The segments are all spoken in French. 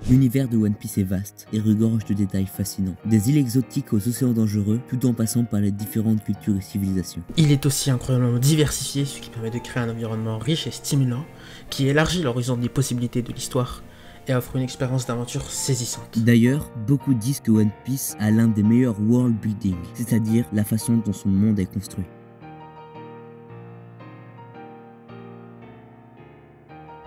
L'univers de One Piece est vaste et regorge de détails fascinants. Des îles exotiques aux océans dangereux, tout en passant par les différentes cultures et civilisations. Il est aussi incroyablement diversifié, ce qui permet de créer un environnement riche et stimulant, qui élargit l'horizon des possibilités de l'histoire et offre une expérience d'aventure saisissante. D'ailleurs, beaucoup disent que One Piece a l'un des meilleurs world building, c'est-à-dire la façon dont son monde est construit.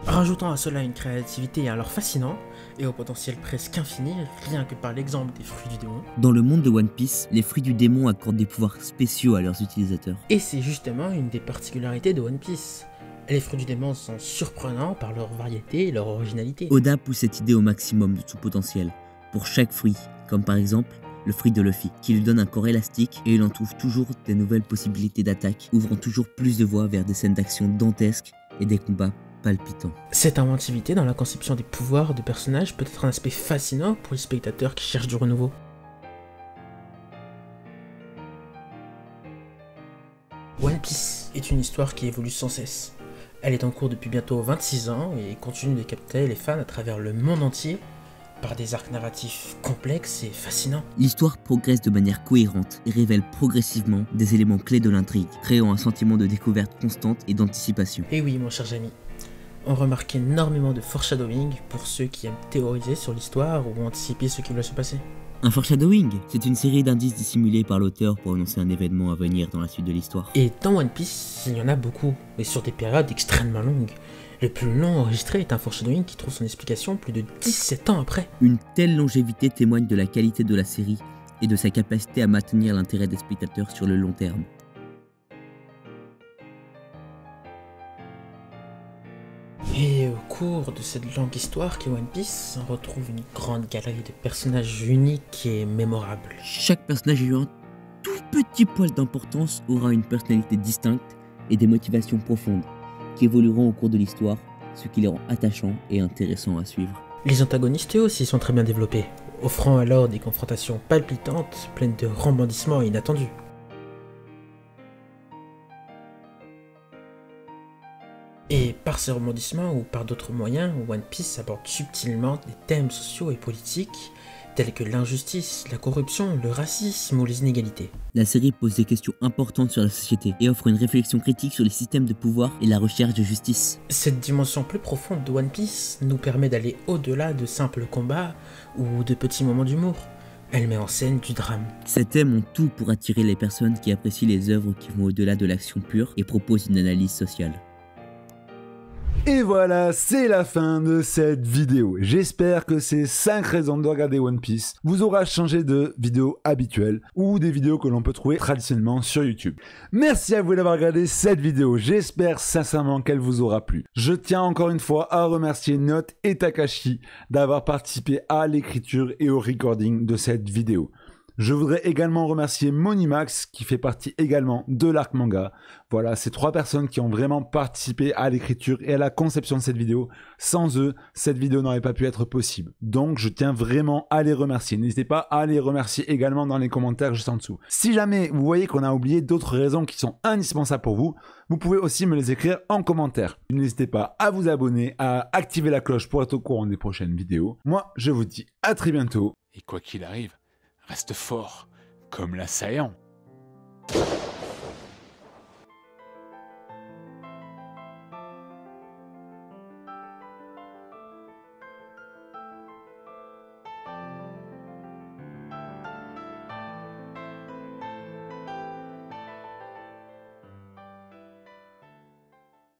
Rajoutant à cela une créativité et un lore fascinant, et au potentiel presque infini, rien que par l'exemple des fruits du démon. Dans le monde de One Piece, les fruits du démon accordent des pouvoirs spéciaux à leurs utilisateurs. Et c'est justement une des particularités de One Piece. Les fruits du démon sont surprenants par leur variété et leur originalité. Oda pousse cette idée au maximum de tout potentiel, pour chaque fruit, comme par exemple le fruit de Luffy, qui lui donne un corps élastique et il en trouve toujours des nouvelles possibilités d'attaque, ouvrant toujours plus de voies vers des scènes d'action dantesques et des combats palpitant. Cette inventivité dans la conception des pouvoirs de personnages peut être un aspect fascinant pour les spectateurs qui cherchent du renouveau. One Piece est une histoire qui évolue sans cesse. Elle est en cours depuis bientôt 26 ans et continue de capter les fans à travers le monde entier par des arcs narratifs complexes et fascinants. L'histoire progresse de manière cohérente et révèle progressivement des éléments clés de l'intrigue, créant un sentiment de découverte constante et d'anticipation. Et oui, mon cher Jamie, on remarque énormément de foreshadowing pour ceux qui aiment théoriser sur l'histoire ou anticiper ce qui va se passer. Un foreshadowing, c'est une série d'indices dissimulés par l'auteur pour annoncer un événement à venir dans la suite de l'histoire. Et dans One Piece, il y en a beaucoup, mais sur des périodes extrêmement longues. Le plus long enregistré est un foreshadowing qui trouve son explication plus de 17 ans après. Une telle longévité témoigne de la qualité de la série et de sa capacité à maintenir l'intérêt des spectateurs sur le long terme. Et au cours de cette longue histoire qu'est One Piece, on retrouve une grande galerie de personnages uniques et mémorables. Chaque personnage ayant un tout petit poil d'importance aura une personnalité distincte et des motivations profondes qui évolueront au cours de l'histoire, ce qui les rend attachants et intéressants à suivre. Les antagonistes eux aussi sont très bien développés, offrant alors des confrontations palpitantes, pleines de rebondissements inattendus. Et par ces rebondissements ou par d'autres moyens, One Piece aborde subtilement des thèmes sociaux et politiques tels que l'injustice, la corruption, le racisme ou les inégalités. La série pose des questions importantes sur la société et offre une réflexion critique sur les systèmes de pouvoir et la recherche de justice. Cette dimension plus profonde de One Piece nous permet d'aller au-delà de simples combats ou de petits moments d'humour. Elle met en scène du drame. Ces thèmes ont tout pour attirer les personnes qui apprécient les œuvres qui vont au-delà de l'action pure et proposent une analyse sociale. Et voilà, c'est la fin de cette vidéo. J'espère que ces 5 raisons de regarder One Piece vous aura changé de vidéos habituelles ou des vidéos que l'on peut trouver traditionnellement sur YouTube. Merci à vous d'avoir regardé cette vidéo. J'espère sincèrement qu'elle vous aura plu. Je tiens encore une fois à remercier Note et Takashi d'avoir participé à l'écriture et au recording de cette vidéo. Je voudrais également remercier Monimax qui fait partie également de l'Arc Manga. Voilà, ces 3 personnes qui ont vraiment participé à l'écriture et à la conception de cette vidéo. Sans eux, cette vidéo n'aurait pas pu être possible. Donc, je tiens vraiment à les remercier. N'hésitez pas à les remercier également dans les commentaires juste en dessous. Si jamais vous voyez qu'on a oublié d'autres raisons qui sont indispensables pour vous, vous pouvez aussi me les écrire en commentaire. N'hésitez pas à vous abonner, à activer la cloche pour être au courant des prochaines vidéos. Moi, je vous dis à très bientôt. Et quoi qu'il arrive, reste fort, comme l'assaillant.